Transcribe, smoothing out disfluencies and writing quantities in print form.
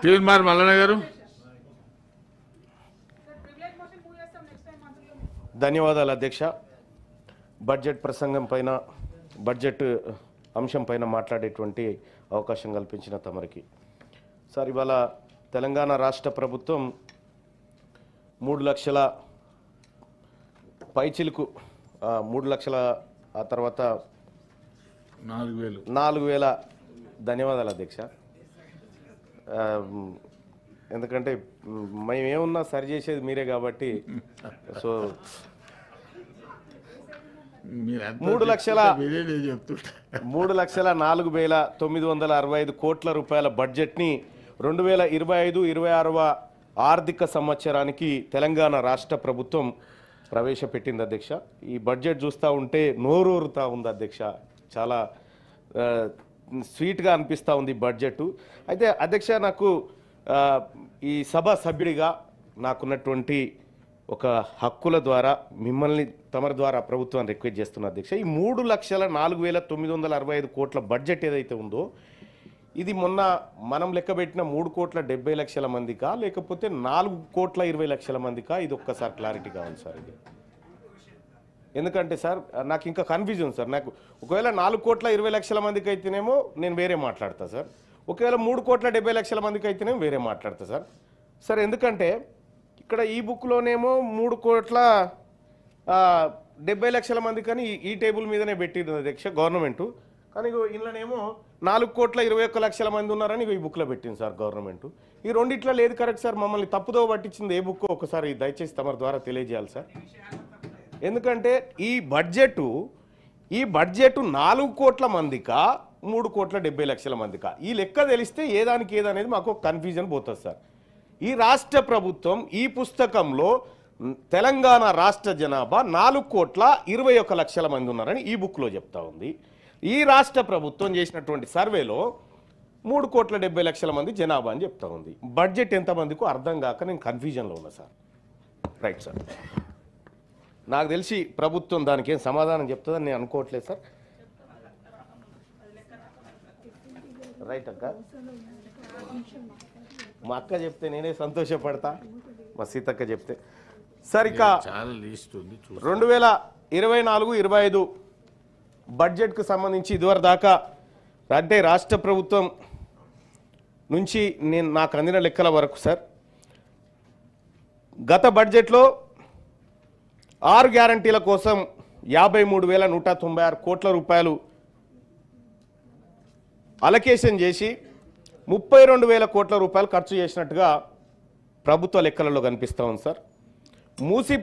తీర్మార్ మల్లన్న గారు. ధన్యవాదాలు అధ్యక్ష. బడ్జెట్ ప్రసంగం పైన బడ్జెట్ అంశం పైన మాట్లాడేటువంటి అవకాశం కల్పించిన తమరికి సార్, ఇవాళ తెలంగాణ రాష్ట్ర ప్రభుత్వం 3 లక్షల పైచిలుకు 3 లక్షల ఆ తర్వాత 4,000 ధన్యవాదాలు అధ్యక్ష. ఎందుకంటే మేమేమున్నా సరి చేసేది మీరే కాబట్టి సో 3,04,965 కోట్ల రూపాయల బడ్జెట్ని 2025-26వ ఆర్థిక సంవత్సరానికి తెలంగాణ రాష్ట్ర ప్రభుత్వం ప్రవేశపెట్టింది అధ్యక్ష. ఈ బడ్జెట్ చూస్తూ ఉంటే నోరూరుతూ ఉంది అధ్యక్ష. చాలా స్వీట్గా అనిపిస్తూ ఉంది బడ్జెట్. అయితే అధ్యక్ష, నాకు ఈ సభ సభ్యుడిగా నాకున్నటువంటి ఒక హక్కుల ద్వారా మిమ్మల్ని తమరి ద్వారా ప్రభుత్వాన్ని రిక్వెస్ట్ చేస్తున్నా అధ్యక్ష. ఈ 3,04,965 కోట్ల బడ్జెట్ ఏదైతే ఉందో ఇది మొన్న మనం లెక్కబెట్టిన 3,70,00,000 మందికా లేకపోతే 4,20,00,000 మందికా? ఇది ఒక్కసారి క్లారిటీ కావాలి సార్. ఇది ఎందుకంటే సార్ నాకు ఇంకా కన్ఫ్యూజన్ సార్. నాకు ఒకవేళ 4,20,00,000 మందికి అయితేనేమో నేను వేరే మాట్లాడతా సార్, ఒకవేళ 3,70,00,000 మందికి అయితేనేమో వేరే మాట్లాడతా సార్. సార్ ఎందుకంటే ఇక్కడ ఈ బుక్లోనేమో 3,70,00,000 మంది కానీ ఈ టేబుల్ మీదనే పెట్టింది అధ్యక్ష గవర్నమెంటు. కానీ ఇందులోనేమో 4,21,00,000 మంది ఉన్నారని ఈ బుక్లో పెట్టింది సార్ గవర్నమెంటు. ఈ రెండిట్లో లేదు కరెక్ట్ సార్. మమ్మల్ని తప్పుదో పట్టించింది ఏ బుక్ ఒకసారి దయచేసి తమ ద్వారా తెలియజేయాలి సార్. ఎందుకంటే ఈ బడ్జెట్ 4 కోట్ల మందికా 3,70,00,000 మందికా? ఈ లెక్క తెలిస్తే ఏదానికి ఏదనేది మాకు కన్ఫ్యూజన్ పోతుంది సార్. ఈ రాష్ట్ర ప్రభుత్వం ఈ పుస్తకంలో తెలంగాణ రాష్ట్ర జనాభా 4,21,00,000 మంది ఉన్నారని ఈ బుక్లో చెప్తా ఉంది. ఈ రాష్ట్ర ప్రభుత్వం చేసినటువంటి సర్వేలో 3,70,00,000 మంది జనాభా అని చెప్తా ఉంది. బడ్జెట్ ఎంతమందికో అర్థం కాక నేను కన్ఫ్యూజన్లో ఉన్నా సార్. రైట్ సార్, నాకు తెలిసి ప్రభుత్వం దానికి ఏం సమాధానం చెప్తుందని నేను అనుకోవట్లేదు సార్. రైట్ అక్క, మా అక్క చెప్తే నేనే సంతోషపడతా, మా సీతక్క చెప్తే సార్. ఇక 2024-25 బడ్జెట్కు సంబంధించి ఇదివరకు దాకా అంటే రాష్ట్ర ప్రభుత్వం నుంచి నాకు అందిన లెక్కల వరకు సార్, గత బడ్జెట్లో 6 గ్యారంటీల కోసం 53,196 కోట్ల రూపాయలు అలొకేషన్ చేసి 32,000 కోట్ల రూపాయలు ఖర్చు చేసినట్టుగా ప్రభుత్వ లెక్కలలో కనిపిస్తూ ఉంది సార్. మూసీ